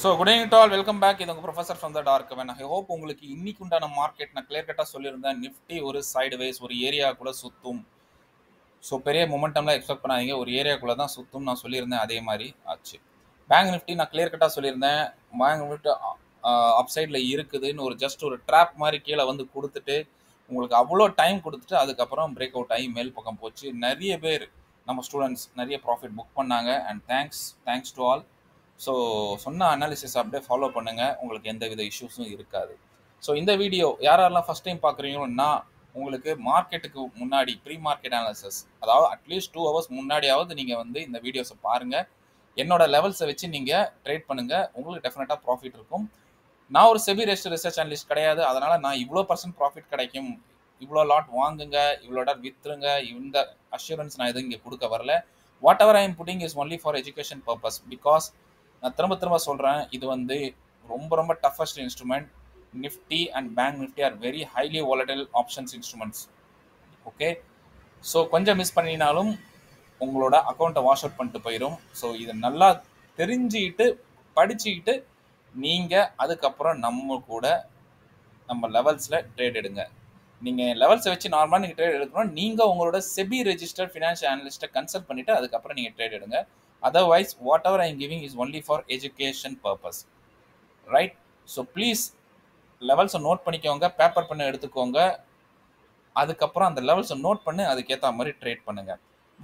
So good evening to all, welcome back. இது உங்கள் professor from the dark வென். I hope உங்களுக்கு இன்னைக்கு உண்டான மார்க்கெட் நான் கிளியர் கட்டாக சொல்லியிருந்தேன். நிஃப்டி ஒரு சைடு ஒரு ஏரியா கூட சுற்றும். ஸோ பெரிய மொமெண்டம்லாம் எக்ஸ்பெக்ட் பண்ணாதீங்க, ஒரு ஏரியாக்குள்ளே தான் சுற்றும் நான் சொல்லியிருந்தேன். அதே மாதிரி ஆச்சு. பேங்க் நிஃப்டி நான் கிளியர் கட்டாக சொல்லியிருந்தேன். பேங்க் நிஃப்டி அப்சைடில் இருக்குதுன்னு ஜஸ்ட் ஒரு ட்ராப் மாதிரி கீழே வந்து கொடுத்துட்டு உங்களுக்கு அவ்வளோ டைம் கொடுத்துட்டு அதுக்கப்புறம் பிரேக் அவுட் ஆகி மேல் பக்கம் போச்சு. நிறைய பேர் நம்ம ஸ்டூடெண்ட்ஸ் நிறைய ப்ராஃபிட் புக் பண்ணாங்க. And thanks to all. So சொன்ன அனாலிசிஸ் அப்படியே ஃபாலோ பண்ணுங்கள், உங்களுக்கு எந்த வித இஷ்யூஸும் இருக்காது. ஸோ இந்த வீடியோ யாரெல்லாம் ஃபஸ்ட் டைம் பார்க்குறீங்கன்னா உங்களுக்கு மார்க்கெட்டுக்கு முன்னாடி ப்ரீ மார்க்கெட் அனாலிசிஸ், அதாவது அட்லீஸ்ட் 2 hours முன்னாடியாவது நீங்கள் இந்த வீடியோஸை பாருங்கள். என்னோட லெவல்ஸை வச்சு நீங்கள் ட்ரேட் பண்ணுங்கள், உங்களுக்கு டெஃபினட்டாக ப்ராஃபிட் இருக்கும். நான் ஒரு செபி ரெஜிஸ்டர்ட் ரிசர்ச் அனலிஸ்ட் கிடையாது, அதனால் நான் இவ்வளோ % ப்ராஃபிட் கிடைக்கும், இவ்வளோ லாட் வாங்குங்க, இவ்வளோ லாட் விற்றுருங்க, இந்த அஷூரன்ஸ் நான் எதுவும் இங்கே கொடுக்க வரல. What ever I am pudding is only for education purpose. Because நான் திரும்ப சொல்கிறேன், இது ரொம்ப toughest instrument. Nifty and bank Nifty are very highly volatile options instruments. Okay, so கொஞ்சம் மிஸ் பண்ணினாலும் உங்களோட அக்கௌண்ட்டை வாஷ் அவுட் பண்ணிட்டு போயிடும். ஸோ இதை நல்லா தெரிஞ்சுக்கிட்டு படிச்சுக்கிட்டு நீங்கள் அதுக்கப்புறம் நம்ம லெவல்ஸில் ட்ரேட் எடுங்க. நீங்கள் லெவல்ஸை வச்சு நார்மலாக நீங்கள் ட்ரேட் எடுக்கணும். நீங்கள் உங்களோட செபி ரெஜிஸ்டர்ட் ஃபினான்ஷியல் அனலிஸ்ட்டை கன்சல்ட் பண்ணிவிட்டு அதுக்கப்புறம் நீங்கள் ட்ரேட் எடுங்க. Otherwise, whatever I am giving is only for education purpose, right? So please levels note பண்ணிக்கோங்க, பேப்பர் பண்ண எடுத்துக்கோங்க. அதுக்கப்புறம் அந்த லெவல்ஸை நோட் பண்ணி அதுக்கேற்ற மாதிரி ட்ரேட் பண்ணுங்க.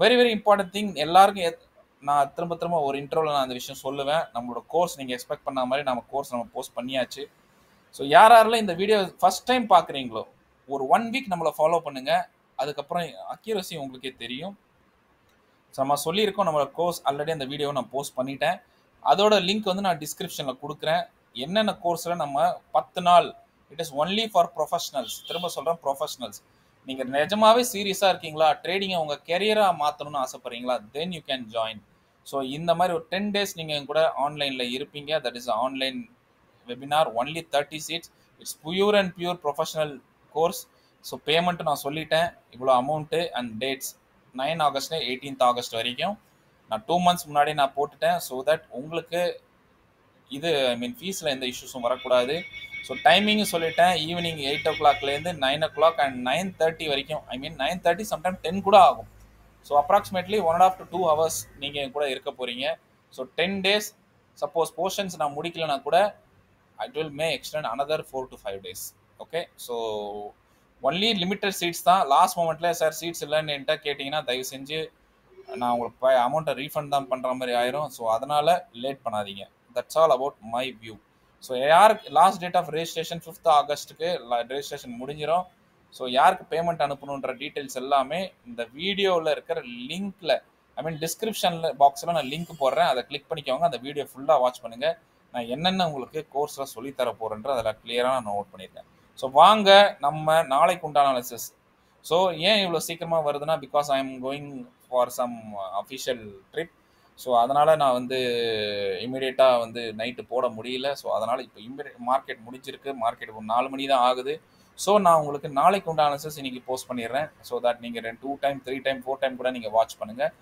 Very very important thing. எல்லாருக்கும் நான் திரும்ப ஒரு இன்டர்வியூவில் நான் அந்த விஷயம் சொல்லுவேன். நம்மளோட கோர்ஸ் நீங்கள் எக்ஸ்பெக்ட் பண்ண மாதிரி நம்ம போஸ்ட் பண்ணியாச்சு. ஸோ யாரெல்லாம் இந்த வீடியோ ஃபர்ஸ்ட் டைம் பார்க்குறீங்களோ ஒரு 1 week நம்மளை ஃபாலோ பண்ணுங்கள். அதுக்கப்புறம் அக்யூரசி உங்களுக்கே தெரியும். ஸோ நம்ம சொல்லியிருக்கோம், நம்மளோட கோர்ஸ் ஆல்ரெடி அந்த வீடியோவை நான் போஸ்ட் பண்ணிட்டேன். அதோட லிங்க் நான் டிஸ்கிரிப்ஷனில் கொடுக்குறேன். என்னென்ன கோர்ஸில் நம்ம 10 நாள், it is only for professionals. திரும்ப சொல்கிறேன், ப்ரொஃபஷனல்ஸ். நீங்கள் நிஜமாவே சீரியஸாக இருக்கீங்களா, ட்ரேடிங்கை உங்கள் கெரியராக மாற்றணும்னு ஆசைப்படுறீங்களா, then you can join. So இந்த மாதிரி ஒரு 10 days நீங்கள் கூட ஆன்லைனில் இருப்பீங்க. That is online webinar, only 30 seats. It's pure and pure professional course. So payment நான் சொல்லிட்டேன், இவ்வளோ amount and dates 9 August 18th August வரைக்கும். நான் 2 months முன்னாடி நான் போட்டுட்டேன். ஸோ தட் உங்களுக்கு ஃபீஸில் எந்த இஷ்யூஸும் வரக்கூடாது. ஸோ டைமிங்கும் சொல்லிட்டேன், ஈவினிங் 8 o'clockலேருந்து 9 o'clock அண்ட் 9:30 வரைக்கும். 9:30 சம்டைம் 10 கூட ஆகும். ஸோ அப்ராக்சிமேட்லி 1.5 to 2 hours நீங்கள் கூட இருக்க போகிறீங்க. So 10 days. சப்போஸ் போர்ஷன்ஸ் நான் முடிக்கலனா கூட it will may extend another 4 to 5 days. Okay, so only limited seats தான். லாஸ்ட் மொமெண்ட்டில் சார் சீட்ஸ் இல்லைன்னு என்கிட்ட கேட்டிங்கன்னா தயவு செஞ்சு நான் உங்களுக்கு அமௌண்ட்டை ரீஃபண்ட் தான் பண்ணுற மாதிரி ஆயிரும். ஸோ அதனால் லேட் பண்ணாதீங்க. That's all about my view. So யாருக்கு last date of registration 5th August registration முடிஞ்சிடும். ஸோ யாருக்கு பேமெண்ட் அனுப்பணுன்ற டீட்டெயில்ஸ் எல்லாமே இந்த வீடியோவில் இருக்கிற லிங்க்கில், டிஸ்கிரிப்ஷனில் பாக்ஸில் நான் லிங்க் போடுறேன், அதை கிளிக் பண்ணிக்கோங்க. அந்த வீடியோ ஃபுல்லாக வாட்ச் பண்ணுங்கள். நான் என்னென்ன உங்களுக்கு கோர்ஸில் சொல்லித்தர போகிறேன்ற அதில் கிளியராக நான் நோட் பண்ணியிருக்கேன். ஸோ வாங்க நம்ம நாளைக்கு உண்டான அனாலிசிஸ். ஸோ ஏன் இவ்வளோ சீக்கிரமாக வருதுன்னா, because I am going for some official trip. So அதனால் நான் இமீடியட்டாக நைட்டு போட முடியல. ஸோ அதனால் இப்போ இமீடியட் மார்க்கெட் முடிஞ்சிருக்கு. மார்க்கெட் ஒரு 4 மணி தான் ஆகுது. ஸோ நான் உங்களுக்கு நாளைக்கு உண்டான அனாலிசிஸ் இன்றைக்கி போஸ்ட் பண்ணிடுறேன். ஸோ தட் நீங்கள் 2 time 3 time 4 time கூட நீங்கள் வாட்ச் பண்ணுங்கள்.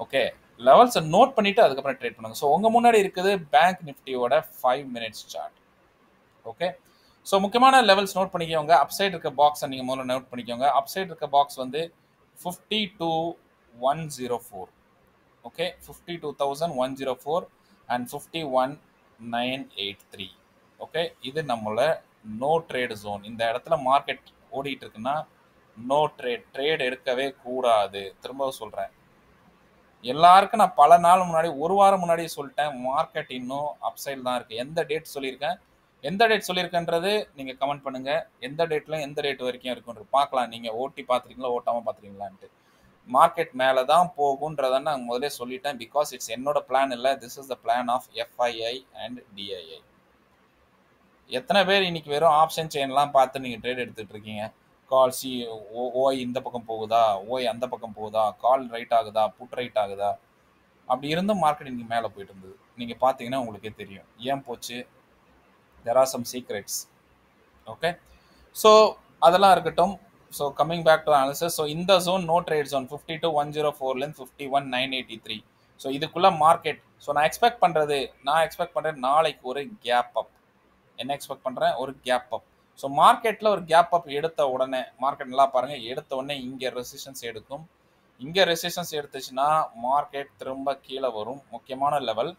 ஓகே, லெவல்ஸை நோட் பண்ணிவிட்டு அதுக்கப்புறம் ட்ரேட் பண்ணுங்கள். ஸோ உங்கள் முன்னாடி இருக்குது பேங்க் நிஃப்டியோட 5 minutes சார்ட். ஓகே, ஸோ முக்கியமான லெவல்ஸ் நோட் பண்ணிக்கோங்க. அப்சைட் இருக்க பாக்ஸை நீங்கள் முதல்ல நோட் பண்ணிக்கோங்க. அப்சைட் இருக்க பாக்ஸ் 52,104. Okay, 52,104 and 51,983. ஓகே, இது நம்மளோட நோ ட்ரேட் ஜோன். இந்த இடத்துல மார்க்கெட் ஓடிட்டு இருக்குன்னா நோ ட்ரேட் எடுக்கவே கூடாது. திரும்ப சொல்கிறேன், எல்லாருக்கும் நான் பல நாள் முன்னாடி, ஒரு வாரம் முன்னாடி சொல்லிட்டேன், மார்க்கெட் இன்னும் அப்சைட் தான் இருக்குது. எந்த டேட் சொல்லியிருக்கேன்றது நீங்கள் கமெண்ட் பண்ணுங்கள். எந்த டேட்டில் எந்த டேட் வரைக்கும் இருக்குன்றது பார்க்கலாம். நீங்கள் ஓட்டி பார்த்துருக்கீங்களா, ஓட்டாமல் பார்த்துருக்கீங்களான்ட்டு. மார்க்கெட் மேலே தான் போகுன்றதை நான் முதலே சொல்லிட்டேன். பிகாஸ் இட்ஸ் என்னோட பிளான் இல்லை, this is the plan of FII and DII. எத்தனை பேர் இன்னைக்கு வெறும் ஆப்ஷன் செயின்லாம் பார்த்து நீங்கள் ட்ரேட் எடுத்துகிட்டு இருக்கீங்க? கால் ஓய் இந்த பக்கம் போகுதா, ஓய் அந்த பக்கம் போகுதா, கால் ரைட் ஆகுதா, புட் ரைட் ஆகுதா, அப்படி இருந்தும் மார்க்கெட் இன்னைக்கு மேலே போயிட்டு இருந்தது. நீங்கள் பார்த்தீங்கன்னா உங்களுக்கே தெரியும் ஏன் போச்சு. There are some secrets. Okay, so அதெல்லாம் இருக்கட்டும். So coming back to analysis. So இந்த ஜோன் நோ ட்ரேட் ஜோன் 52,104லேருந்து 51,983. ஸோ இதுக்குள்ள மார்க்கெட், ஸோ நான் எக்ஸ்பெக்ட் பண்ணுறேன் நாளைக்கு ஒரு கேப் அப். என்ன எக்ஸ்பெக்ட் பண்ணுறேன்? ஒரு கேப் அப். ஸோ மார்க்கெட்டில் ஒரு கேப் அப் எடுத்த உடனே, மார்க்கெட் நல்லா பாருங்கள், எடுத்த உடனே இங்கே ரெசிஸ்டன்ஸ் எடுக்கும். இங்கே ரெசிஸ்டன்ஸ் எடுத்துச்சுன்னா மார்க்கெட் திரும்ப கீழே வரும். முக்கியமான லெவல்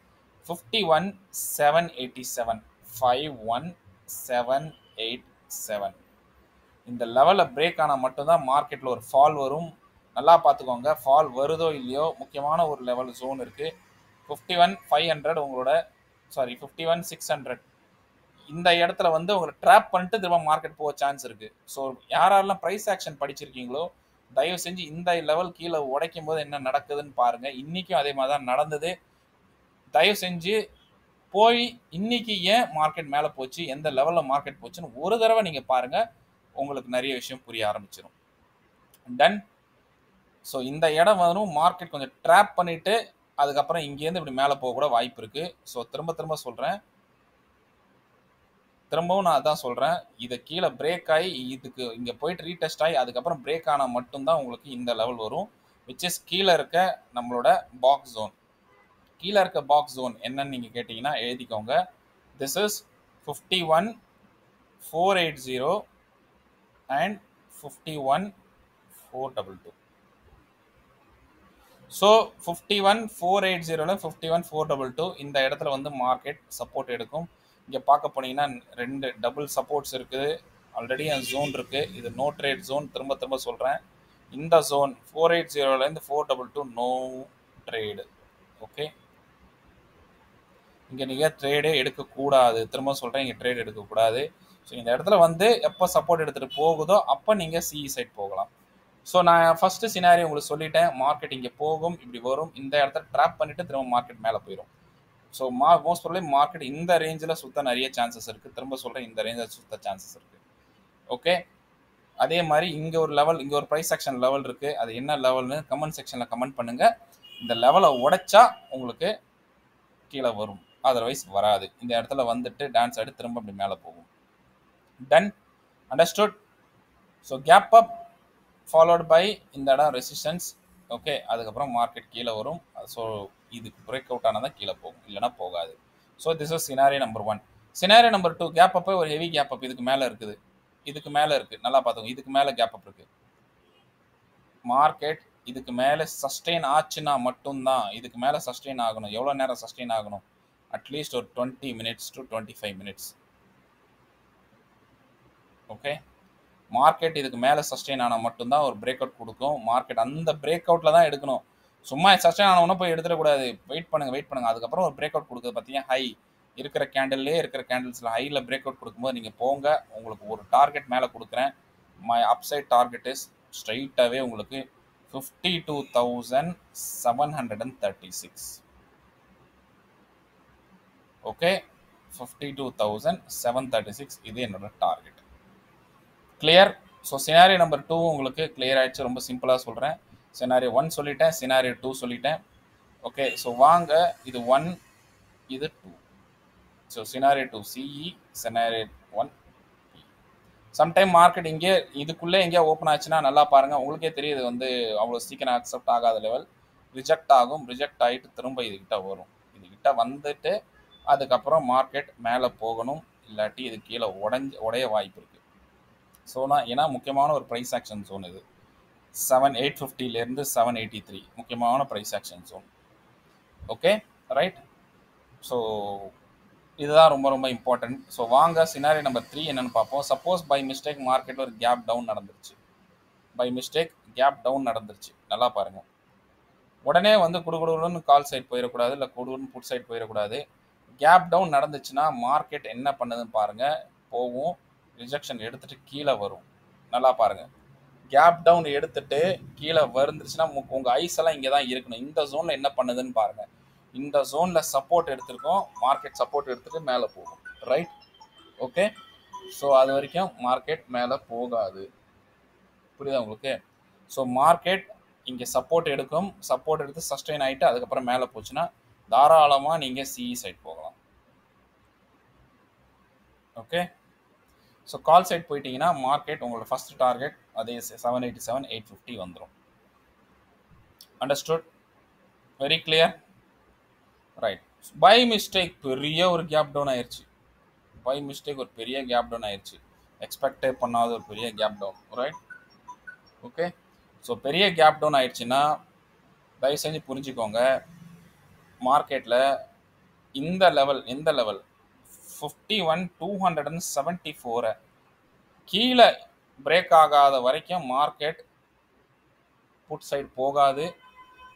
51,787, 51,787. இந்த லெவலில் பிரேக் ஆனால் மட்டும்தான் மார்க்கெட்டில் ஒரு ஃபால் வரும். நல்லா பார்த்துக்கோங்க, ஃபால் வருதோ இல்லையோ முக்கியமான ஒரு லெவல் ஜோன் இருக்குது. 51,500 உங்களோட, சாரி 51,600. இந்த இடத்துல வந்து உங்களை ட்ராப் பண்ணிட்டு திரும்ப மார்க்கெட் போக சான்ஸ் இருக்குது. ஸோ யாரெல்லாம் ப்ரைஸ் ஆக்ஷன் படிச்சிருக்கீங்களோ தயவு செஞ்சு இந்த லெவல் கீழே உடைக்கும் போது என்ன நடக்குதுன்னு பாருங்கள். இன்றைக்கும் அதே மாதிரி தான் நடந்தது. தயவு செஞ்சு போய் இன்னைக்கு ஏன் மார்க்கெட் மேலே போச்சு, எந்த லெவலில் மார்க்கெட் போச்சுன்னு ஒரு தடவை நீங்கள் பாருங்கள், உங்களுக்கு நிறைய விஷயம் புரிய ஆரம்பிச்சிடும். டன். ஸோ இந்த இடம் வரும், மார்க்கெட் கொஞ்சம் ட்ராப் பண்ணிவிட்டு அதுக்கப்புறம் இங்கேருந்து இப்படி மேலே போக கூட வாய்ப்பு இருக்குது. ஸோ திரும்ப சொல்கிறேன், திரும்பவும் நான் அதான் சொல்கிறேன், இதை கீழே பிரேக் ஆகி இதுக்கு இங்கே போயிட்டு ரீடெஸ்ட் ஆகி அதுக்கப்புறம் பிரேக் ஆனால் மட்டும்தான் உங்களுக்கு இந்த லெவல் வரும். விச் இஸ் கீழே இருக்க நம்மளோட பாக்ஸ் ஜோன். கீழே இருக்க பாக்ஸ் ஜோன் என்னன்னு நீங்கள் கேட்டிங்கன்னா எழுதிக்கோங்க. This is 51,480 and 51,422. ஸோ 51,480 51,422 இந்த இடத்துல வந்து மார்க்கெட் சப்போர்ட் எடுக்கும். இங்கே பார்க்க போனீங்கன்னா 2 டபுள் சப்போர்ட்ஸ் இருக்குது. ஆல்ரெடி அந்த ஜோன் இருக்குது. இது நோ ட்ரேட் ஜோன். திரும்ப சொல்கிறேன், இந்த ஜோன் 480 422 நோ ட்ரேடு. ஓகே, இங்கே நீங்கள் ட்ரேடே எடுக்கக்கூடாது. திரும்ப சொல்கிறேன், இங்கே ட்ரேட் எடுக்கக்கூடாது. ஸோ இந்த இடத்துல வந்து எப்போ சப்போர்ட் எடுத்துகிட்டு போகுதோ அப்போ நீங்கள் சிஇ சைட் போகலாம். ஸோ நான் ஃபஸ்ட்டு சினாரி உங்களுக்கு சொல்லிட்டேன், மார்க்கெட் இங்கே போகும், இப்படி வரும், இந்த இடத்துல ட்ராப் பண்ணிவிட்டு திரும்ப மார்க்கெட் மேலே போயிடும். ஸோ மோஸ்ட் ப்ராபப்லி மார்க்கெட் இந்த ரேஞ்சில் சுற்ற நிறைய சான்சஸ் இருக்குது. திரும்ப சொல்கிறேன், இந்த ரேஞ்சில் சுற்ற சான்சஸ் இருக்குது. ஓகே, அதே மாதிரி இங்கே ஒரு லெவல், இங்கே ஒரு ப்ரைஸ் ஆக்ஷன் லெவல் இருக்குது. அது என்ன லெவல்னு கமெண்ட் செக்ஷனில் கமெண்ட் பண்ணுங்கள். இந்த லெவலை உடைச்சா உங்களுக்கு கீழே வரும், அதர்வைஸ் வராது. இந்த இடத்துல வந்துட்டு டான்ஸ் ஆடி திரும்ப அப்படி மேலே போகும். Done. Understood. So gap up followed by இந்த இடம் ரெசிஸ்டன்ஸ். ஓகே, அதுக்கப்புறம் மார்க்கெட் கீழே வரும். ஸோ இதுக்கு பிரேக் அவுட் ஆனால் தான் கீழே போகும், இல்லைனா போகாது. So this is scenario number 1. Scenario number 2, gap அப்போ ஒரு ஹெவி கேப் அப் இதுக்கு மேலே இருக்குது. இதுக்கு மேலே இருக்குது, நல்லா பார்த்துக்கோங்க, இதுக்கு மேலே கேப் அப் இருக்குது. மார்க்கெட் இதுக்கு மேலே சஸ்டெயின் ஆச்சுன்னா மட்டும்தான், இதுக்கு மேலே சஸ்டெயின் ஆகணும். எவ்வளோ நேரம் சஸ்டெயின் ஆகணும்? அட்லீஸ்ட் ஒரு 20 minutes to 25 minutes. Okay, market இதுக்கு மேலே சஸ்டெயின் ஆனால் மட்டும்தான் ஒரு பிரேக் அவுட் கொடுக்கும். மார்க்கெட் அந்த பிரேக் அவுட்டில் தான் எடுக்கணும். சும்மா சஸ்டெயின் ஆனவொன்னே போய் எடுத்துடக்கூடாது. வெயிட் பண்ணுங்கள். அதுக்கப்புறம் ஒரு பிரேக் அவுட் கொடுக்குது பார்த்தீங்கன்னா, ஹை இருக்கிற கேண்டில்ஸில் ஹையில் பிரேக் அவுட் கொடுக்கும்போது நீங்கள் போங்க. உங்களுக்கு ஒரு டார்கெட் மேலே கொடுக்குறேன். மை அப்சைட் டார்கெட் இஸ் ஸ்ட்ரைட்டாகவே உங்களுக்கு 52,736. ஓகே, 52,736 இது என்னோட target. Clear. So scenario number 2 உங்களுக்கு கிளியர் ஆகிடுச்சு. ரொம்ப சிம்பிளாக சொல்கிறேன். சினாரியோ 1 சொல்லிட்டேன், சினாரியோ 2 சொல்லிட்டேன். ஓகே, ஸோ வாங்க, இது 1, இது 2. So scenario 2 CE, scenario 1 P. Sometime market இங்கே இதுக்குள்ளே எங்கேயா ஓப்பன் ஆச்சுன்னா நல்லா பாருங்கள், உங்களுக்கே தெரியுது வந்து அவ்வளோ சீக்கிரம் அக்செப்ட் ஆகாத லெவல், ரிஜெக்ட் ஆகும். ரிஜெக்ட் ஆகிட்டு திரும்ப இதுகிட்ட வரும். இதுகிட்ட வந்துட்டு அதுக்கப்புறம் மார்க்கெட் மேலே போகணும், இல்லாட்டி இது கீழே உடைய வாய்ப்பு இருக்குது. ஸோ ஏன்னா முக்கியமான ஒரு ப்ரைஸ் ஆக்ஷன் ஜோன் இது. 7,850 783 முக்கியமான price action zone. Okay, right. So இதுதான் ரொம்ப இம்பார்ட்டன்ட். ஸோ வாங்க சினாரியோ நம்பர் 3 என்னென்னு பார்ப்போம். சப்போஸ் பை மிஸ்டேக் மார்க்கெட்டில் ஒரு கேப் டவுன் நடந்துருச்சு. நல்லா பாருங்கள், உடனே வந்து குடுகுடுன்னு கால் சைட் போயிடக்கூடாது, இல்லை குடுகுடுன்னு புட் சைட் போயிடக்கூடாது. கேப் டவுன் நடந்துச்சுன்னா மார்க்கெட் என்ன பண்ணுதுன்னு பாருங்கள். போகும், ரிஜெக்ஷன் எடுத்துகிட்டு கீழே வரும். நல்லா பாருங்கள், கேப் டவுன் எடுத்துகிட்டு கீழே வந்துருச்சுன்னா உங்கள் ஐஸ் எல்லாம் இங்கே தான் இருக்கணும். இந்த ஜோனில் என்ன பண்ணுதுன்னு பாருங்கள். இந்த ஜோனில் சப்போர்ட் எடுத்திருக்கோம், மார்க்கெட் சப்போர்ட் எடுத்துகிட்டு மேலே போகும். ரைட். ஓகே, ஸோ அது வரைக்கும் மார்க்கெட் மேலே போகாது. புரியுதா உங்களுக்கு? ஸோ மார்க்கெட் இங்கே சப்போர்ட் எடுத்து சஸ்டெயின் ஆகிட்டு அதுக்கப்புறம் மேலே போச்சுன்னா தாராளமாக நீங்கள் சிஇ சைட் போகலாம். ஓகே, ஸோ கால் சைட் போயிட்டீங்கன்னா மார்க்கெட் உங்களோட ஃபர்ஸ்ட் டார்கெட் அதே 787 850 வந்துடும். Understood? Very clear. Right. By mistake பெரிய ஒரு கேப் டவுன் ஆயிடுச்சு. பை மிஸ்டேக் ஒரு பெரிய கேப் டவுன் ஆயிடுச்சு. எக்ஸ்பெக்டே பண்ணாத ஒரு பெரிய gap down. Right. Okay. So பெரிய கேப் டவுன் ஆயிடுச்சுன்னா தயவு செஞ்சு புரிஞ்சுக்கோங்க, மார்க்கெட்டில் இந்த லெவல் 51,274 கீழே பிரேக் ஆகாத வரைக்கும் மார்க்கெட் புட் சைடு போகாது.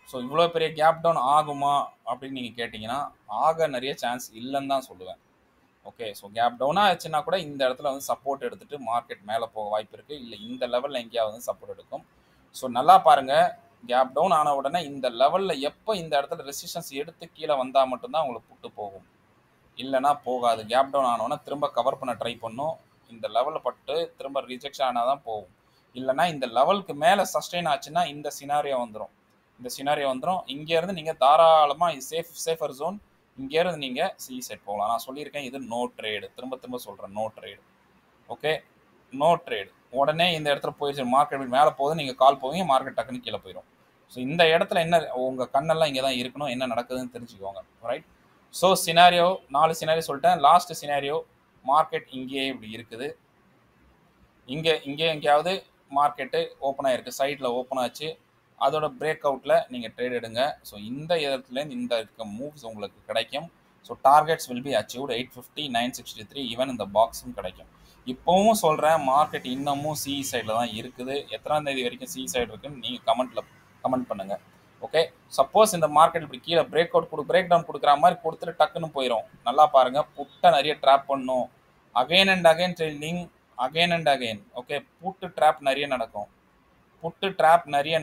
ஸோ இவ்வளோ பெரிய கேப் டவுன் ஆகுமா அப்படின்னு நீங்கள் கேட்டிங்கன்னா ஆக நிறைய சான்ஸ் இல்லைன்னு தான் சொல்லுவேன். ஓகே. ஸோ கேப் டவுனாக ஆச்சுன்னா கூட இந்த இடத்துல வந்து சப்போர்ட் எடுத்துகிட்டு மார்க்கெட் மேலே போக வாய்ப்பு இருக்குது. இல்லை இந்த லெவலில் எங்கேயாவது வந்து சப்போர்ட் எடுக்கும். ஸோ நல்லா பாருங்கள், கேப் டவுன் ஆன உடனே இந்த லெவலில் எப்போ இந்த இடத்துல ரெசிஸ்டன்ஸ் எடுத்து கீழே வந்தால் மட்டும்தான் உங்களுக்கு புட்டு போகும், இல்லைனா போகாது. கேப் டவுன் ஆனோன்னா திரும்ப கவர் பண்ண ட்ரை பண்ணும். இந்த லெவலில் பட்டு திரும்ப ரிஜெக்ஷன் ஆனால் தான் போகும். இல்லைனா இந்த லெவலுக்கு மேலே சஸ்டெயின் ஆச்சுன்னா இந்த சினாரியோ வந்துடும். இங்கேருந்து நீங்கள் தாராளமாக சேஃபர் ஜோன், இங்கேருந்து நீங்கள் சி செட் போகலாம். நான் சொல்லியிருக்கேன், இது நோ ட்ரேடு. திரும்ப சொல்கிறேன், no trade. Okay, no trade. உடனே இந்த இடத்துல போயிடுச்சு, மார்க்கெட் மேலே போகுது, நீங்கள் கால் போவீங்க, மார்க்கெட் டக்குன்னு கீழே போயிடும். ஸோ இந்த இடத்துல என்ன, உங்கள் கண்ணெல்லாம் இங்கே தான் இருக்கணும், என்ன நடக்குதுன்னு தெரிஞ்சுக்கோங்க. ரைட். ஸோ சினாரியோ 4 சினாரியோ சொல்லிட்டேன். லாஸ்ட் சினாரியோ, மார்க்கெட் இங்கேயே இப்படி இருக்குது, இங்கே எங்கேயாவது மார்க்கெட்டு ஓப்பன் ஆகிருக்கு, சைடில் ஓப்பன் ஆச்சு, அதோட பிரேக் அவுட்டில் நீங்கள் ட்ரேட் எடுங்க. ஸோ இந்த இடத்துலேருந்து இந்த இருக்க மூவ்ஸ் உங்களுக்கு கிடைக்கும். So targets will be achieved 850, 963, even இந்த பாக்ஸும் கிடைக்கும். இப்போவும் சொல்கிறேன், மார்க்கெட் இன்னமும் சி சைடில் தான் இருக்குது. எத்தனாம் தேதி வரைக்கும் சி சைடு இருக்குன்னு நீங்கள் கமெண்ட் பண்ணுங்கள். ஓகே. சப்போஸ் இந்த மார்க்கெட் இப்படி கீழே பிரேக் டவுன் கொடுக்குற மாதிரி கொடுத்துட்டு டக்குன்னு போயிடும். நல்லா பாருங்கள், புட்டை நிறைய ட்ராப் பண்ணும். Again and again trading, again and again. Okay, put drop நிறைய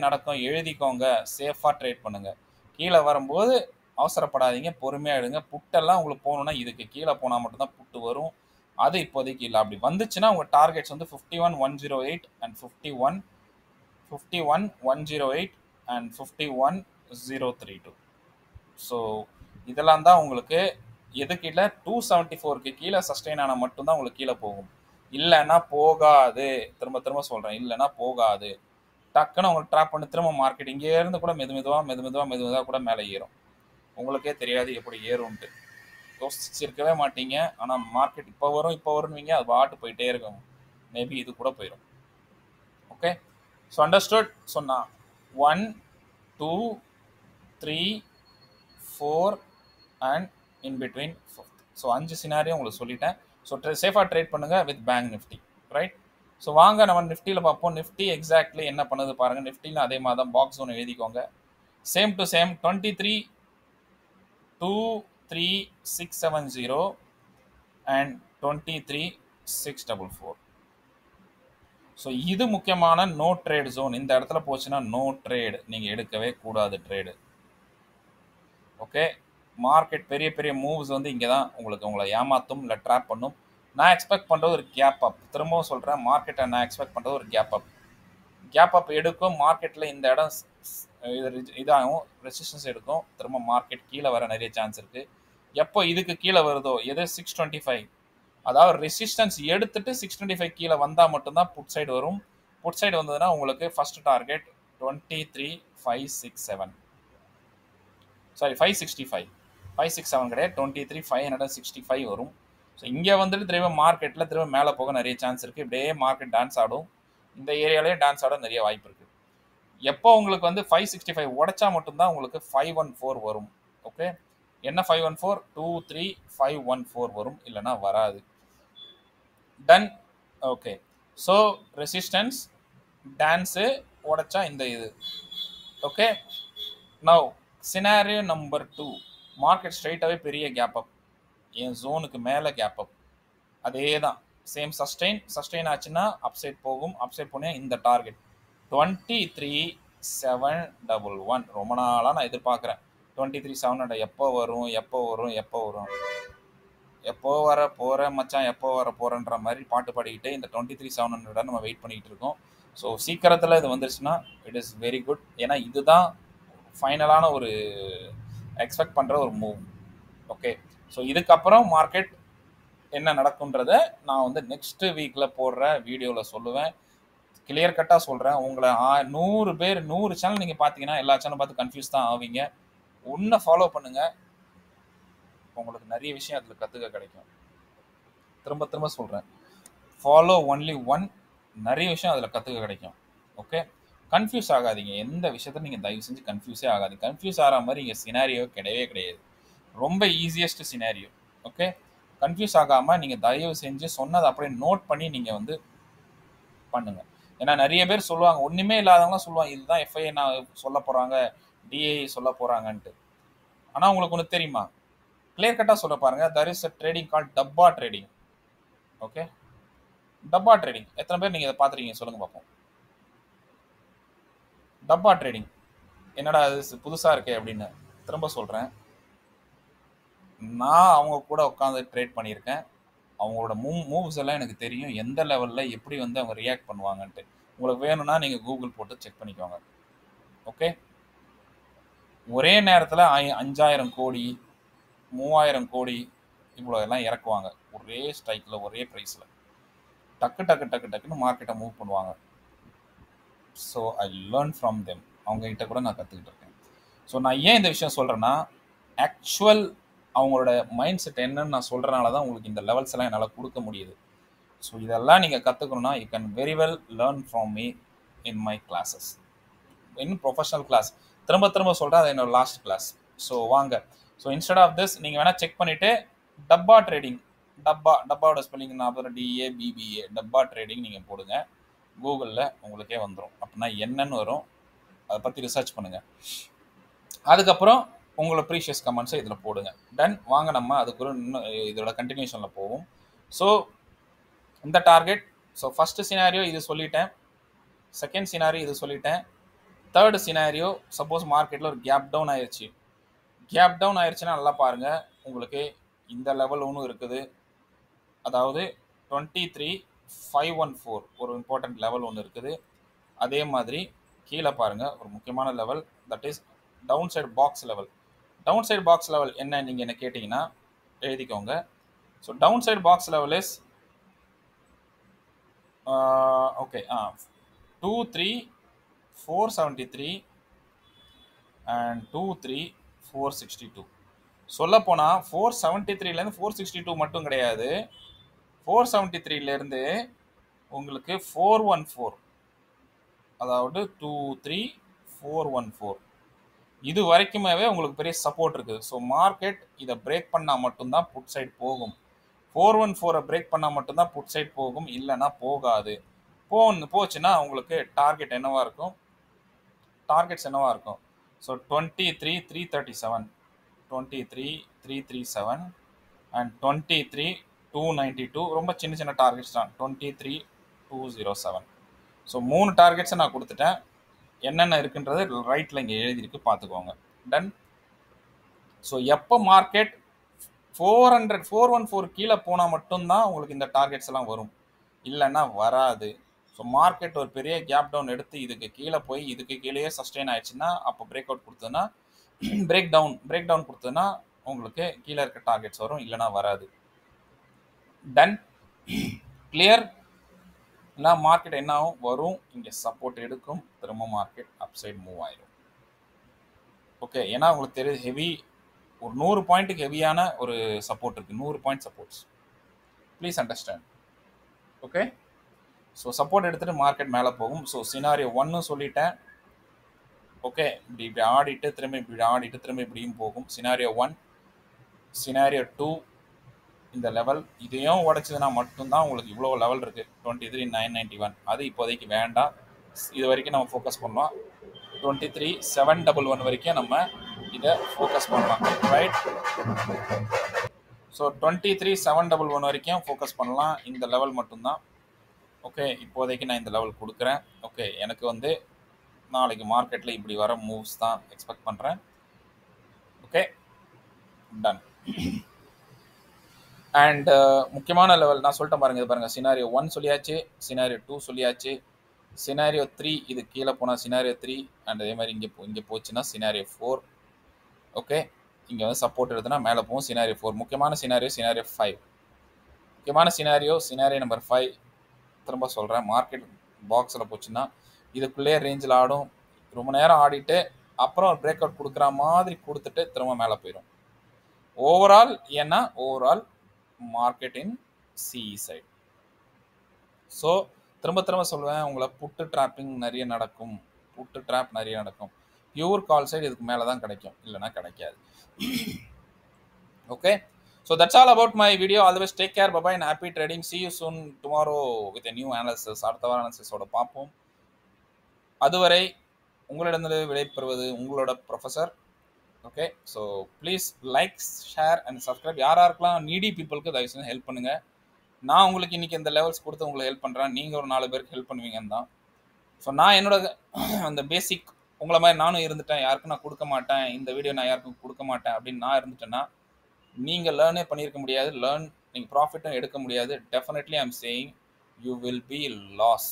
நடக்கும். எழுதிக்கோங்க, சேஃபாக ட்ரேட் பண்ணுங்கள். கீழே வரும்போது அவசரப்படாதீங்க, பொறுமையாக எடுங்க. புட்டெல்லாம் உங்களுக்கு போகணுன்னா இதுக்கு கீழே போனால் மட்டும்தான் புட்டு வரும். அது இப்போதைக்கு இல்லை. அப்படி வந்துச்சுன்னா உங்கள் டார்கெட்ஸ் வந்து 51,108 அண்ட் 51,108 அண்ட் 51,032. ஸோ இதெல்லாம் தான் உங்களுக்கு எது கீழே 274க்கு கீழே சஸ்டெயின் ஆனால் மட்டும்தான் உங்களுக்கு கீழே போகும். இல்லைன்னா போகாது. திரும்ப சொல்கிறேன், இல்லைன்னா போகாது. டக்குன்னு உங்களுக்கு ட்ராப் பண்ணி திரும்ப மார்க்கெட் இங்கேருந்து கூட மெதுமெதுவாக கூட மேலே ஏறும். உங்களுக்கே தெரியாது எப்படி ஏறும்ன்ட்டு. யோசிச்சிருக்கவே மாட்டீங்க. ஆனால் மார்க்கெட் இப்போ வரும்வீங்க, அது பாட்டு போயிட்டே இருக்கும். மேபி இது கூட போயிடும். ஓகே. So understood. சொன்னா 1, 2, 3, 4 and in between 5th. So 5 scenario உங்களுக்கு சொல்லிட்டேன். ஸோ சேஃபாக ட்ரேட் பண்ணுங்கள் with bank Nifty. Right. So வாங்க நம்ம நிஃப்டியில் பார்ப்போம். நிஃப்டி எக்ஸாக்ட்லி என்ன பண்ணுது பாருங்கள். நிஃப்டியில் அதே மாதிரி தான் பாக்ஸ் ஒன்று எழுதிக்கோங்க. Same to same 23,23670 and 23,644. So இது முக்கியமான நோ ட்ரேட் ஜோன். இந்த இடத்துல போச்சுன்னா நோ ட்ரேடு, நீங்கள் எடுக்கவே கூடாது ட்ரேடு. ஓகே. மார்க்கெட் பெரிய மூவ்ஸ் வந்து இங்கே தான் உங்களை ஏமாற்றும், இல்லை ட்ராப் பண்ணும். நான் எக்ஸ்பெக்ட் பண்ணுறது ஒரு கேப் அப். திரும்பவும் சொல்கிறேன், மார்க்கெட்டை நான் எக்ஸ்பெக்ட் பண்ணுறது ஒரு கேப் அப் எடுக்கும். மார்க்கெட்டில் இந்த இடம் இதாகும், ரெசிஸ்டன்ஸ் எடுக்கும். திரும்ப மார்க்கெட் கீழே வர நிறைய சான்ஸ் இருக்குது. எப்போ இதுக்கு கீழே வருதோ, எது 625, அதாவது ரெசிஸ்டன்ஸ் எடுத்துட்டு 625 கீழே வந்தால் மட்டும்தான் புட் சைடு வரும். புட் சைடு வந்ததுன்னா உங்களுக்கு ஃபர்ஸ்ட் டார்கெட் 23,567, சாரி 567 கிடையாது, 23,565 வரும். ஸோ இங்கே வந்துட்டு திரும்ப மார்க்கெட்டில் திரும்ப மேலே போக நிறைய சான்ஸ் இருக்குது. இப்படியே மார்க்கெட் டான்ஸ் ஆடும். இந்த ஏரியாலே டான்ஸ் ஆட நிறைய வாய்ப்பு இருக்குது. எப்போ உங்களுக்கு வந்து 565 உடைச்சா மட்டும்தான் உங்களுக்கு 514 வரும். ஓகே. என்ன 514? 23,514 வரும், இல்லைனா வராது. டன். ஓகே. ஸோ ரெசிஸ்டன்ஸ் டான்ஸு உடைச்சா இந்த இது. Okay. Now scenario number 2, market ஸ்ட்ரைட்டாகவே பெரிய கேப் அப், என் ஜோனுக்கு மேலே கேப் அப். அதே தான் சேம் சஸ்டெயின் ஆச்சுன்னா அப்சைட் போகும். அப்சைட் போனால் இந்த டார்கெட் 23,711. ரொம்ப நாளாக நான் எதிர்பார்க்குறேன் 23,700 எப்போ வரும். எப்போ வர போகிறேன் மச்சான், எப்போ வர போகிறேன்ற மாதிரி பாட்டு பாடிக்கிட்டு இந்த 23,700 நம்ம வெயிட் பண்ணிக்கிட்டு இருக்கோம். ஸோ சீக்கிரத்தில் இது வந்துருச்சுன்னா இட் இஸ் வெரி குட். ஏன்னா இதுதான் ஃபைனலான ஒரு எக்ஸ்பெக்ட் பண்ணுற ஒரு மூவ். ஓகே. ஸோ இதுக்கப்புறம் மார்க்கெட் என்ன நடக்குன்றதை நான் வந்து நெக்ஸ்ட் வீக்கில் போடுற வீடியோவில் சொல்லுவேன். கிளியர் கட்டாக சொல்கிறேன். உங்களை 100 பேர் 100 சேனல் நீங்கள் பார்த்தீங்கன்னா எல்லா சேனல் பார்த்து கன்ஃபியூஸ் தான் ஆவீங்க. ஒன்றை ஃபாலோ பண்ணுங்கள். உங்களுக்கு நிறைய விஷயம் அதில் கற்றுக்க கிடைக்கும். திரும்ப திரும்ப சொல்கிறேன், ஃபாலோ ஒன்லி ஒன், நிறைய விஷயம் அதில் கற்றுக்க கிடைக்கும். ஓகே, கன்ஃபியூஸ் ஆகாதீங்க. எந்த விஷயத்த நீங்கள் தயவு செஞ்சு கன்ஃபியூஸே ஆகாதீங்க. கன்ஃபியூஸ் ஆகிற மாதிரி இங்கே சினாரியோ கிடையவே கிடையாது. ரொம்ப ஈஸியஸ்ட் சினாரியோ. ஓகே, கன்ஃபியூஸ் ஆகாமல் நீங்கள் தயவு செஞ்சு சொன்னதை அப்படியே நோட் பண்ணி நீங்கள் வந்து பண்ணுங்கள். ஏன்னா நிறைய பேர் சொல்லுவாங்க, ஒன்றுமே இல்லாதவங்களாம் சொல்லுவாங்க இதுதான் எஃப்ஐஏ நான் சொல்ல போகிறாங்க, டிஏ சொல்ல போகிறாங்கன்ட்டு. ஆனால் உங்களுக்கு ஒன்று தெரியுமா, கிளியர் கட்டாக சொல்ல பாருங்க, தர் இஸ் அ ட்ரேடிங் கால் டப்பா ட்ரேடிங். ஓகே, டப்பா ட்ரேடிங் எத்தனை பேர் நீங்கள் இதை பார்த்துருக்கீங்க சொல்லுங்க பார்ப்போம். டப்பா ட்ரேடிங் என்னடா அது புதுசாக இருக்கே அப்படின்னு திரும்ப சொல்கிறேன். நான் அவங்க கூட உட்காந்து ட்ரேட் பண்ணியிருக்கேன். அவங்களோட மூவ்ஸ் எல்லாம் எனக்கு தெரியும், எந்த லெவலில் எப்படி வந்து அவங்க ரியாக்ட் பண்ணுவாங்கன்ட்டு. உங்களுக்கு வேணும்னா நீங்கள் கூகுள் போட்டு செக் பண்ணிக்கோங்க. ஓகே, ஒரே நேரத்தில் 5000 கோடி 3000 கோடி இவ்வளோ எல்லாம் இறக்குவாங்க ஒரே ஸ்ட்ரைக்கில், ஒரே ப்ரைஸில். டக்கு டக்கு டக்கு டக்குன்னு மார்க்கெட்டை மூவ் பண்ணுவாங்க. So I learn from them. அவங்ககிட்ட கூட நான் கற்றுக்கிட்டு இருக்கேன். ஸோ நான் ஏன் இந்த விஷயம் சொல்கிறேன்னா, ஆக்சுவல் அவங்களோட மைண்ட் செட் என்னன்னு நான் சொல்கிறனால தான் உங்களுக்கு இந்த லெவல்ஸ் எல்லாம் என்னால் கொடுக்க முடியுது. ஸோ இதெல்லாம் நீங்கள் கற்றுக்கணுன்னா you can very well learn from me in my classes, in professional class. திரும்ப திரும்ப சொல்கிறேன், அது என்னோட லாஸ்ட் கிளாஸ். ஸோ வாங்க. ஸோ இன்ஸ்டெட் ஆஃப் திஸ் நீங்கள் வேணால் செக் பண்ணிவிட்டு டப்பா ட்ரேடிங், டப்பாவோட ஸ்பெல்லிங் நான் அப்புறம் DABBA டப்பா ட்ரேடிங் நீங்கள் போடுங்க, கூகுளில் உங்களுக்கே வந்துடும். அப்படின்னா என்னன்னு வரும், அதை பற்றி ரிசர்ச் பண்ணுங்கள். அதுக்கப்புறம் உங்களோட ப்ரீஷியஸ் கமெண்ட்ஸை இதில் போடுங்க. டன். வாங்க நம்ம அதுக்கு இன்னும் இதோட கண்டினியூஷனில் போவோம். ஸோ இந்த டார்கெட், ஸோ ஃபஸ்ட்டு சினாரியோ இது சொல்லிட்டேன், செகண்ட் சினாரியோ இது சொல்லிட்டேன், தேர்டு சினாரியோ சப்போஸ் மார்க்கெட்டில் ஒரு கேப் டவுன் ஆயிடுச்சு. கேப் டவுன் ஆயிடுச்சுன்னா நல்லா பாருங்கள், உங்களுக்கு இந்த லெவல் ஒன்று இருக்குது, அதாவது 23,514 ஒரு இம்பார்ட்டன்ட் லெவல் ஒன்று இருக்குது. அதே மாதிரி கீழே பாருங்கள் ஒரு முக்கியமான level, that is downside box level. Downside box level என்ன நீங்கள் என்ன கேட்டிங்கன்னா எழுதிக்கோங்க. So downside box level is okay 23,473 and 23,462. சொல்லப்போனால் 473லேருந்து 462 மட்டும் கிடையாது, 473லேருந்து உங்களுக்கு 414, அதாவது 23,414 இது வரைக்குமே உங்களுக்கு பெரிய சப்போர்ட் இருக்குது. ஸோ மார்க்கெட் இதை பிரேக் பண்ணால் மட்டும்தான் புட் சைட் போகும். 414 பிரேக் பண்ணால் மட்டும்தான் புட் சைட் போகும், இல்லைன்னா போகாது. போச்சுன்னா உங்களுக்கு டார்கெட் என்னவா இருக்கும், டார்கெட்ஸ் என்னவா இருக்கும். ஸோ 23,337, 23,337 அண்ட் 23,292 ரொம்ப சின்ன சின்ன டார்கெட்ஸ் தான். 23,207. ஸோ 3 டார்கெட்ஸை நான் கொடுத்துட்டேன். என்னென்ன இருக்குன்றது ரைட்டில் இங்கே எழுதியிருக்கு, பார்த்துக்கோங்க. டன். ஸோ எப்போ மார்க்கெட் 414 கீழே போனால் மட்டும்தான் உங்களுக்கு இந்த டார்கெட்ஸ் எல்லாம் வரும், இல்லைன்னா வராது. ஸோ மார்க்கெட் ஒரு பெரிய கேப் டவுன் எடுத்து இதுக்கு கீழே போய் இதுக்கு கீழேயே சஸ்டெயின் ஆயிடுச்சுன்னா அப்போ பிரேக் அவுட் கொடுத்ததுன்னா பிரேக் டவுன் கொடுத்ததுன்னா உங்களுக்கு கீழே இருக்க டார்கெட்ஸ் வரும், இல்லைன்னா வராது. டன். கிளியர். இல்லை மார்க்கெட் என்ன ஆகும், வரும், இங்கே சப்போர்ட் எடுக்கும், திரும்ப மார்க்கெட் அப்சைட் மூவ் ஆயிடும். ஓகே, ஏன்னா உங்களுக்கு தெரியுது ஹெவி ஒரு 100 பாயிண்ட்டுக்கு ஹெவியான ஒரு சப்போர்ட் இருக்குது, 100 point supports. Please understand. Okay, so support எடுத்துகிட்டு மார்க்கெட் மேலே போகும். ஸோ சினாரியோ 1 சொல்லிட்டேன். ஓகே, இப்படி ஆடிட்டு திரும்ப இப்படி ஆடிட்டு திரும்ப இப்படியும் போகும். சினாரியோ 1. சினாரியோ 2 இந்த லெவல் இதையும் உடைச்சதுன்னா மட்டும்தான் உங்களுக்கு இவ்வளோ லெவல் இருக்குது, 23,991. அது இப்போதைக்கு வேண்டாம், இது வரைக்கும் நம்ம ஃபோக்கஸ் பண்ணலாம். 23,711 வரைக்கும் நம்ம இதை ஃபோக்கஸ் பண்ணலாம், ரைட். ஸோ 23,711 வரைக்கும் ஃபோக்கஸ் பண்ணலாம், இந்த லெவல் மட்டும்தான். ஓகே, இப்போதைக்கு நான் இந்த லெவல் கொடுக்குறேன். ஓகே, எனக்கு வந்து நாளைக்கு மார்க்கெட்டில் இப்படி வர மூவ்ஸ் தான் எக்ஸ்பெக்ட் பண்ணுறேன். Okay, done. அண்ட் முக்கியமான லெவல் நான் சொல்லிட்டேன் பாருங்கள், இது பாருங்கள், சினாரியோ 1 சொல்லியாச்சு, சினாரியோ 2 சொல்லியாச்சு, சினாரியோ 3 இது கீழே போனால் சினாரியோ 3, அண்ட் அதே மாதிரி இங்கே போச்சுன்னா சினாரியோ 4. ஓகே, இங்கே வந்து சப்போர்ட் எடுத்துனா மேலே போகும், சினாரியோ 4. முக்கியமான சினாரியோ 5. முக்கியமான சினாரியோ நம்பர் 5. திரும்ப சொல்கிறேன், மார்க்கெட் பாக்ஸில் போச்சுன்னா இதுக்குள்ளே ரேஞ்சில் ஆடும், ரொம்ப நேரம் ஆடிட்டு அப்புறம் பிரேக் அவுட் கொடுக்குற மாதிரி கொடுத்துட்டு திரும்ப மேலே போயிடும். ஓவரால் ஏன்னா overall market in CE side. So திரும்ப திரும்ப சொல்லுவேன், உங்களை புட்டு ட்ராப்பிங் நிறைய நடக்கும், புட்டு ட்ராப் நிறைய நடக்கும். பியூர் கால் சைடு இதுக்கு மேலே தான் கிடைக்கும், இல்லைன்னா கிடைக்காது. Okay, so that's all about my video. Always take care, bye bye and happy trading. See you soon tomorrow with a new analysis. அடுத்த வார அனாலிசிஸோட பார்ப்போம். அதுவரை உங்களிடந்து விடைபெறுவது உங்களோட professor. Okay, so please like, share and subscribe. யாராருக்கெல்லாம் needy பீப்புளுக்கு தயவு செஞ்சு ஹெல்ப் பண்ணுங்கள். நான் உங்களுக்கு இன்றைக்கி இந்த லெவல்ஸ் கொடுத்து உங்களுக்கு ஹெல்ப் பண்ணுறேன், நீங்கள் ஒரு 4 பேருக்கு ஹெல்ப் பண்ணுவீங்கன்னு தான். ஸோ நான் என்னோட அந்த பேசிக் உங்களை மாதிரி நானும் இருந்துட்டேன், யாருக்கும் நான் கொடுக்க மாட்டேன், இந்த வீடியோ நான் யாருக்கும் கொடுக்க மாட்டேன் அப்படின்னு நான் இருந்துட்டேன்னா நீங்கள் லேர்னே பண்ணியிருக்க முடியாது, நீங்கள் ப்ராஃபிட்டும் எடுக்க முடியாது. Definitely I'm saying you will be loss.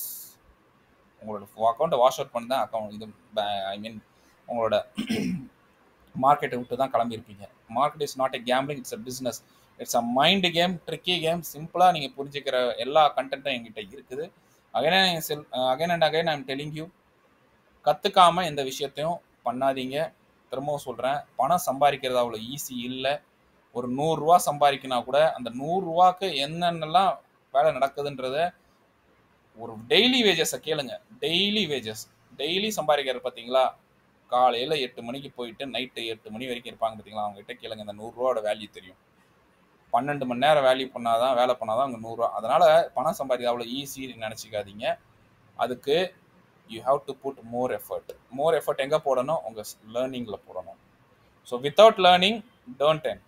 உங்களோட அக்கௌண்ட்டை வாஷ் அவுட் பண்ணி தான் அக்கௌண்ட் இது ஐ மீன் உங்களோட மார்க்கெட்டை விட்டு தான் கிளம்பியிருப்பீங்க. Market is not a gambling, it's a business, it's a mind game, tricky game. சிம்பிளாக நீங்கள் புரிஞ்சுக்கிற எல்லா கண்டென்ட்டும் என்கிட்ட இருக்குது. Again and again I'm telling you, கற்றுக்காமல் எந்த விஷயத்தையும் பண்ணாதீங்க. திரும்பவும் சொல்கிறேன், பணம் சம்பாதிக்கிறது அவ்வளோ ஈஸி இல்லை. ஒரு 100 ரூபா சம்பாதிக்கினா கூட அந்த 100 ரூபாய்க்கு என்னென்னலாம் வேலை நடக்குதுன்றத ஒரு டெய்லி வேஜஸை கேளுங்க. டெய்லி சம்பாதிக்கிறது பார்த்தீங்களா, காலையில் 8 மணிக்கு போயிட்டு நைட்டு 8 மணி வரைக்கும் இருப்பாங்க பார்த்தீங்களா, அவங்ககிட்ட கேளுங்க, இந்த 100 ரூபாவோட வேல்யூ தெரியும். 12 மணி நேரம் வேலை பண்ணாதான் அங்கே 100 ரூபா. அதனால் பணம் சம்பாதிக்க அவ்வளோ ஈஸின்னு நினச்சிக்காதீங்க. அதுக்கு you have to put more effort. எங்கே போடணும்? உங்கள் லேர்னிங்கில் போடணும். So without learning don't earn.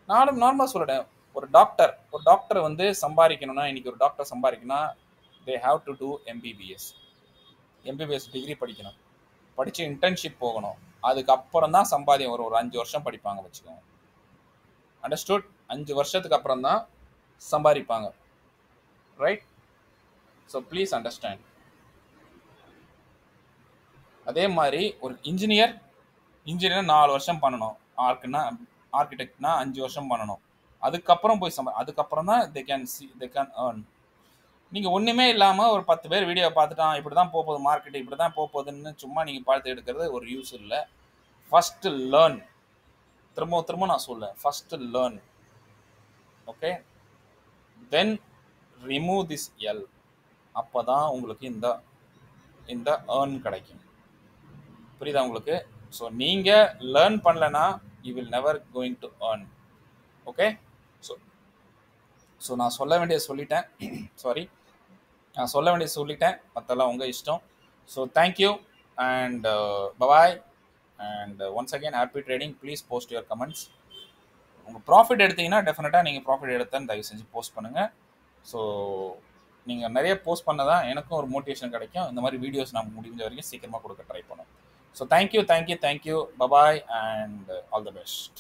நானும் நார்மலாக சொல்லிட்டேன், ஒரு டாக்டர் வந்து சம்பாதிக்கணும்னா, இன்னைக்கு ஒரு டாக்டர் சம்பாதிக்கணும்னா they have to do MBBS degree படிக்கணும், படித்து இன்டர்ன்ஷிப் போகணும். அதுக்கப்புறம் தான் சம்பாதியம் வரும். ஒரு 5 வருஷம் படிப்பாங்க வச்சுக்கோங்க. அண்டர்ஸ்டுட்? 5 வருஷத்துக்கு அப்புறம் தான் சம்பாதிப்பாங்க. ரைட்? So please understand. அதே மாதிரி ஒரு இன்ஜினியர் 4 வருஷம் பண்ணணும், ஆர்கிடெக்ட்னா 5 வருஷம் பண்ணணும். அதுக்கப்புறம் போய் அதுக்கப்புறம் தான் தே கேன் ஏர்ன். நீங்கள் ஒன்றுமே இல்லாமல் ஒரு 10 பேர் வீடியோ பார்த்துட்டான், இப்படி தான் போகுது மார்க்கெட்டு, இப்படி தான் போகுதுன்னு சும்மா நீங்கள் பார்த்து எடுக்கிறது ஒரு யூஸ் இல்லை. First learn. திரும்ப நான் சொல்லேன், first learn. Okay, then remove this L. அப்போ தான் உங்களுக்கு இந்த ஏர்ன் கிடைக்கும். புரியுதா உங்களுக்கு? ஸோ நீங்கள் லேர்ன் பண்ணலன்னா you will never going to earn. Okay, so நான் சொல்ல வேண்டியது சொல்லிட்டேன், மற்றெல்லாம் உங்கள் இஷ்டம். So thank you and bye bye and once again happy trading. Please post your comments. உங்கள் ப்ராஃபிட் எடுத்தீங்கன்னா டெஃபினட்டாக நீங்கள் ப்ராஃபிட் எடுத்தேன்னு தயவு செஞ்சு போஸ்ட் பண்ணுங்கள். ஸோ நீங்கள் நிறைய போஸ்ட் பண்ண தான் எனக்கும் ஒரு மோட்டிவேஷன் கிடைக்கும். இந்த மாதிரி வீடியோஸ் நான் முடிஞ்ச வரைக்கும் சீக்கிரமாக கொடுக்க ட்ரை பண்ணுவேன். So thank you. Bye bye and all the best.